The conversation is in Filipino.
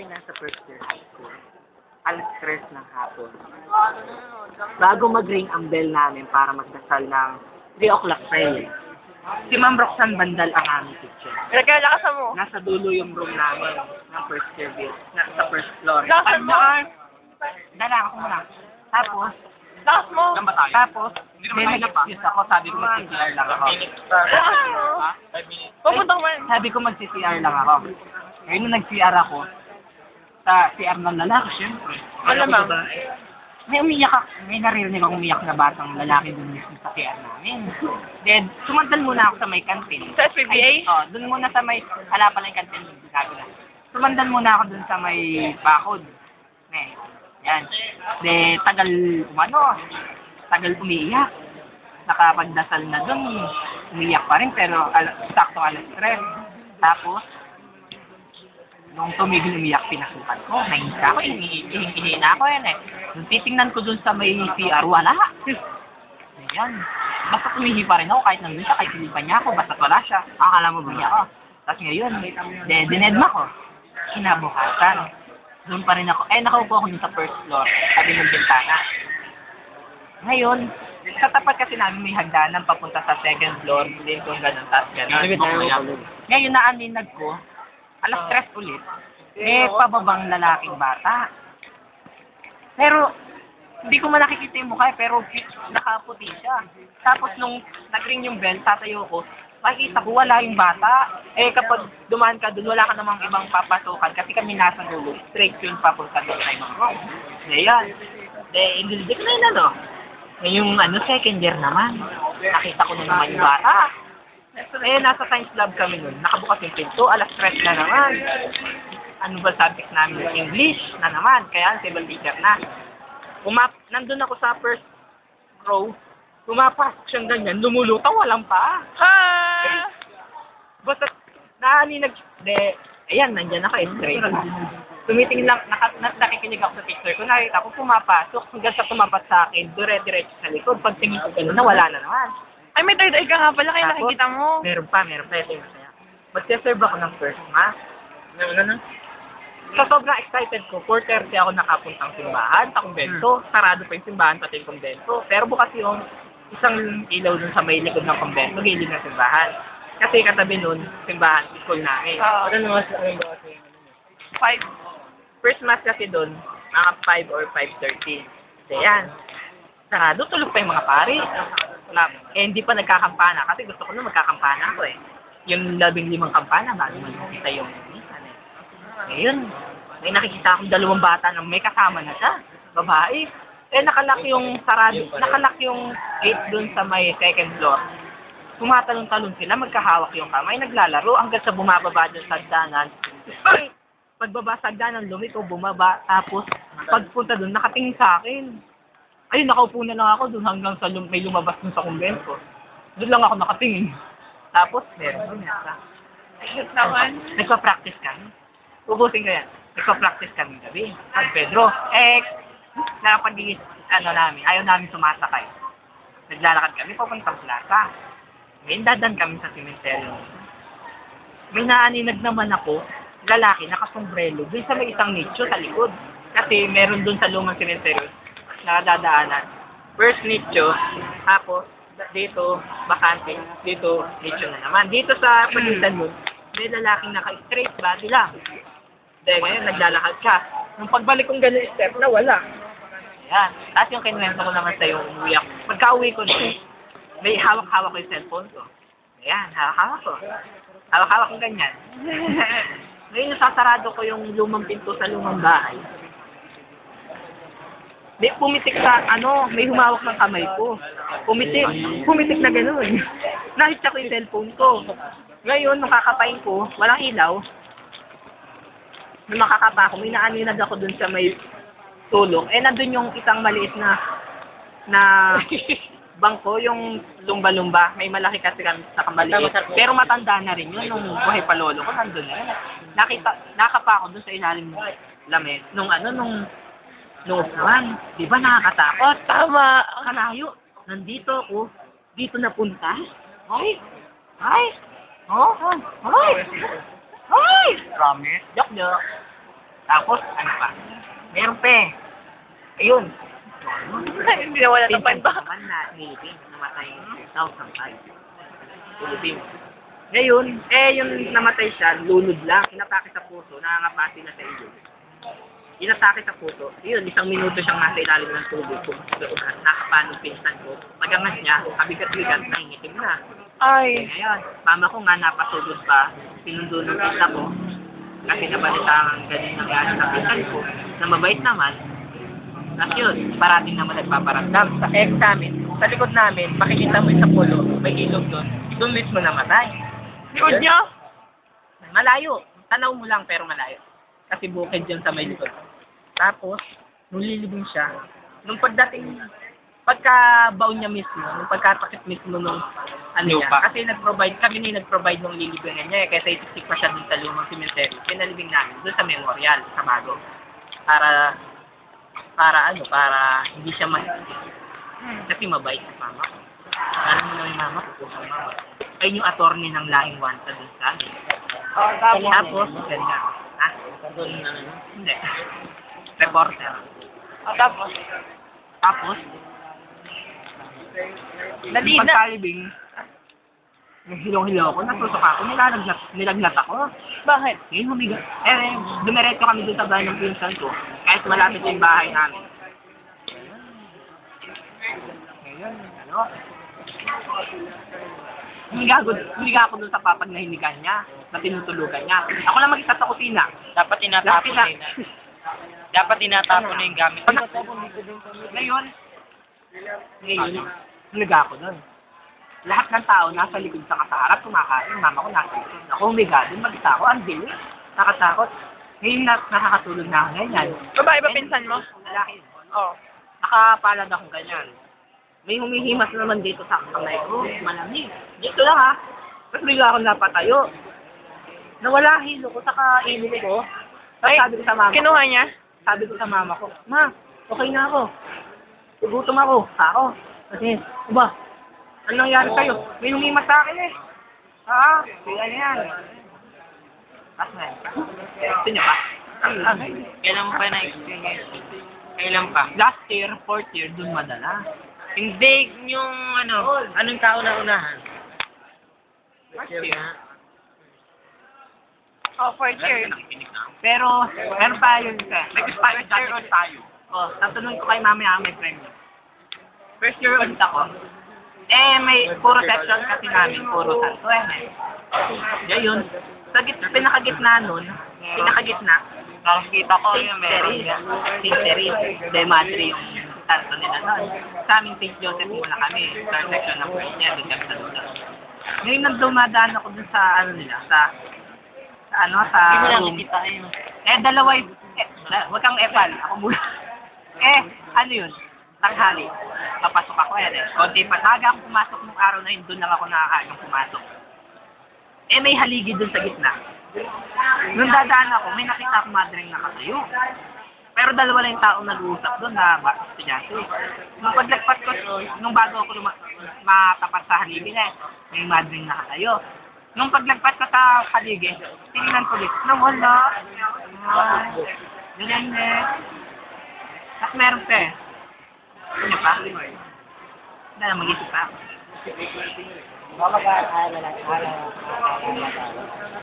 nasa first year high school. Alas 3 ng hapon. Bago mag-ring ang bell namin para magdasal ng 3 o'clock prayer. Si Ma'am Roxanne Bandal ang aming teacher. Nagkalakasan mo. Nasa dulo yung room namin ng first year bill. Sa first floor. Lakasan mo. Dala ako muna. Tapos, Lakas mo. tapos, may nag-excuse ako. Sabi ko mag-CCR lang ako. Lakas mo. Pupunta ko man. Sabi ko mag-CCR lang ako. Ngayon nung nag-CR ako, sa CR ng lalaki, syempre. Malamang. May umiyak ako, may naririnig akong umiyak na batang lalaki dun mismo sa CR namin. Then, sumantal muna ako sa may kantin. Sa SPBA? Dun muna sa may, hala pala yung kantin, gago na. Sumantal muna ako dun sa may bakod. Yan. De, tagal umiiyak. Nakapagdasal na dun, umiiyak pa rin, pero sakto alas 3. Tapos, nung tumigil umiyak, pinasukan ko. Nahinga ako, ihingi na ako yan eh. Nung titingnan ko dun sa may CR, wala. Ayan. Basta tumihi pa rin ako kahit nandun siya, kahit hindi pa niya ako, basta wala siya. Akala mo ba niya ako? Tapos ngayon, dinedma ko. Kinabukasan. Doon pa rin ako. Nakaupo ako dun sa first floor, sabi ng bintana. Ngayon, sa tapat kasi namin may hagdanan papunta sa second floor, din kung ganun, tapos ganun. Ngayon, naaninag ko, alas 3 ulit, may pababang lalaking bata. Pero, hindi ko man nakikita yung mukha, pero nakaputi siya. Tapos nung nag-ring yung bell, tatayo ko, makikita ko wala yung bata. Kapag dumaan ka dun, wala ka namang ibang papasukan kasi kami nasa dulo. Straight yun papunta doon sa ibang room. Ngayon, hindi ko na yun yung second year naman, nakita ko na naman yung bata. Nasa science lab kami nun. Nakabukas yung pinto. Alas 3 na naman. Ano ba subject namin? English na naman. Kaya civil teacher na. Nandun ako sa first row. Pumapasok siyang ganyan. Lumulutang. Walang paa. Basta ayan, nandyan ako. Straight. Tumitingin lang. Nakikinig ako sa teacher ko. Nakita ko pumapasok. Hanggang sa tumapat sa akin. Dire-diretso sa likod. Pagtingin ko ganun na wala na naman. Ay, may third eye ka nga pala, kaya nakikita mo. Meron pa. Ito yung masaya. Magsiserve ako ng first mass. So, sobrang excited ko. 4:30 ako nakapuntang simbahan, sa kumbento. Sarado pa yung simbahan, pati yung kumbento. Pero bukas yung isang ilaw dun sa may likod ng kumbento, gilid ng simbahan. Kasi katabi nun, simbahan, school namin. Ano naman sa amin ba kasi? 5. First mass kasi dun, mga 5 or 5:30. So, yan. Sarado, tulog pa yung mga pari. Hindi pa nagkakampana kasi gusto ko na magkakampana ako eh. Yung 15 kampana bago makita yung minsan eh. Ngayon, may nakikita akong 2 bata na may kasama na siya, babae. Nakalak yung gate dun sa may second floor. Tumatalon-talon sila, magkahawak yung kamay, naglalaro hanggang sa bumababa dun sa hagdanan. Pagbaba sa hagdanan, lumiko, bumaba, tapos pagpunta dun, nakatingin sa akin. Ayun, nakaupo na lang ako doon hanggang sa may lumabas doon sa kumbento. Doon lang ako nakatingin. Tapos, meron doon yata. Naman. Nagpa-practice kami. Ubusin ko yan. Nagpa-practice kami gabi. San Pedro. Nakapag-iis, namin. Ayaw namin sumasakay. Naglalakad kami papuntang plaza. Ngayon, dadan kami sa sementeryo. May naaninag naman ako, lalaki, nakasombrelo. Doon sa may isang nicho sa likod. Kasi meron doon sa lumang sementeryo. Nakadadaanan. First nicho, tapos dito, bakante, dito, nicho na naman. Dito sa pagitan mo, may lalaking naka-straight body lang. Dahil ngayon, naglalakad ka. Nung pagbalik kong ganun step na, wala. Ayan. Tapos yung kinuwento ko naman sa'yo, umuwi ako. Pagka-uwi ko doon, may hawak-hawak ko yung cellphone ko. Ayan, hawak-hawak ko. Hawak-hawak ko ganyan. Ngayon, sasarado ko yung lumang pinto sa lumang bahay. May pumitik sa, may humawak ng kamay ko. Pumitik na gano'n. Nahitsa ko yung cellphone ko. Ngayon, makakapain ko, walang ilaw. May makakapa ako, may naaninag ako dun sa may tulong. Nandun yung isang maliit na bangko, yung lumba-lumba. May malaki kasi kami sa kamaliit. Pero matanda na rin yun, nung buhay pa lolo ko, nandun na yun. Nakapa ako dun sa ilalim ng lamesa. Nung upuan, di ba nakakatakot? Tama. Kalayo, nandito ako, dito napunta. Ay! Promise? Joke. Tapos, ano pa? Meron pa eh. Ayun. Hindi na wala ng Pinsan ko panda. naman na ngipin, namatay in 2005. Philippines. Ngayon, yung namatay siya, lunod lang, inatake sa puso, nangangapati na sa iyo. Inatake sa puso, yun, 1 minuto siyang nasa ilalim ng tubig, nakapano pinsan ko. Pagangas niya, kabigat-bigat, nangingitim na. Ay. Ngayon, mama ko nga napasugod pa, sinundo ng tita ko, kasi nabalitaan ganun nangyari sa pinsan ko, na mabait naman. Tapos yun, parating naman nagpaparamdam. Sa amin, sa likod namin, makikita mo yung sa pulo, may ilog doon mismo namatay. Likod niya? Malayo. Tanaw mo lang pero malayo. Kasi bukid yun sa may likod. Tapos, nung lilibing siya, nung pagdating, pagka-baon niya mismo, nung pagkatakit mismo nung ano niya, Lupa. kasi kami na nag-provide nung lilibingan niya, kasi itisik pa siya dun sa lumang cemetery. Pinalibing namin, dun sa memorial, sa Bago. Para hindi siya mahigit. Kasi mabait sa mama ko. Alam mo na yung mama ko, kusang mama. Ayun yung attorney ng laing wanta dun sa amin. Oh, Tapos, ganyan. Ha? Hindi. Reporter. Oh, tapos? Tapos, Dali na. pagkalibing, hilong-hilo ako, natusok ako, nilagnat ako. Bakit? Ngayon humiga. Dumiretso kami dun sa bahay ng pinsan ko. Kahit malapit yung bahay namin. Ngayon, ano? Humiga ako dun sa papag na hinigan niya, na tinutulugan niya. Ako lang mag-isa sa kusina. Dapat tinatapon na yun. Dapat tinatapon na yung gamit. Ngayon, humiga ako dun. Lahat ng tao nasa likod sa kasaharap, kumakain. Mama ko nasa likod. Ako humiga dun, mag-isa ako. Ang bilis. Nakatakot. Ngayon nakakatulog na ako ganyan. Babae ba pinsan mo? Lalaki. Oh. Nakapalad akong ganyan. May humihimas naman dito sa kamay ko. Malamig. Dito lang ha. Tapos bigla ako napatayo. Nawala hilo ko sa kainin ko. Tapos Ay, sabi ko sa mama ko. kinuha niya? Sabi ko sa mama ko, Ma, okay na ako. Gugutom ako. Ako. Kasi, ba, ano nangyari sa'yo? May humimas sa akin eh. Kaya yan. Tapos nga. Gusto niyo pa? Kailan mo pa na-experience? Kailan pa? Last year, 4th year, dun madala. Hindi yung anong kauna-unahan? First year. Oh, 4th year. Pero, meron pa yun sir. Nag-expire tayo. Oh, tatanungin ko kay mama may friend. First year ulit ako. May puro section kasi namin, puro santo yun. Sa pinakagitna nun, Nakikita ko yung meron yan. St. Therese, De Madre yung santo nila nun. Sa aming St. Joseph muna kami, third section ng first niya, doon kami sa lugar. Ngayon nang dumadaan ako dun sa sa Hindi mo lang room. nakikita yun. Dalawa yung, wag kang epal, ako muna. Ano yun? Tanghali. Papasok ako konti pa. Naga akong pumasok nung araw na yun, doon lang ako nakakagang pumasok. May haligi doon sa gitna. Nung dadaan ako, may nakita akong madring nakatayo. Pero dalawa lang yung taong nag-uusap doon na estudyante. Nung paglagpas ko, nung bago ako matapat sa haligi may madring nakatayo. Nung paglagpas ko sa haligi, tingnan ko ulit, nawala. Ganyan Tapos meron pa Ano pa? Hindi na mag-isip pa ako.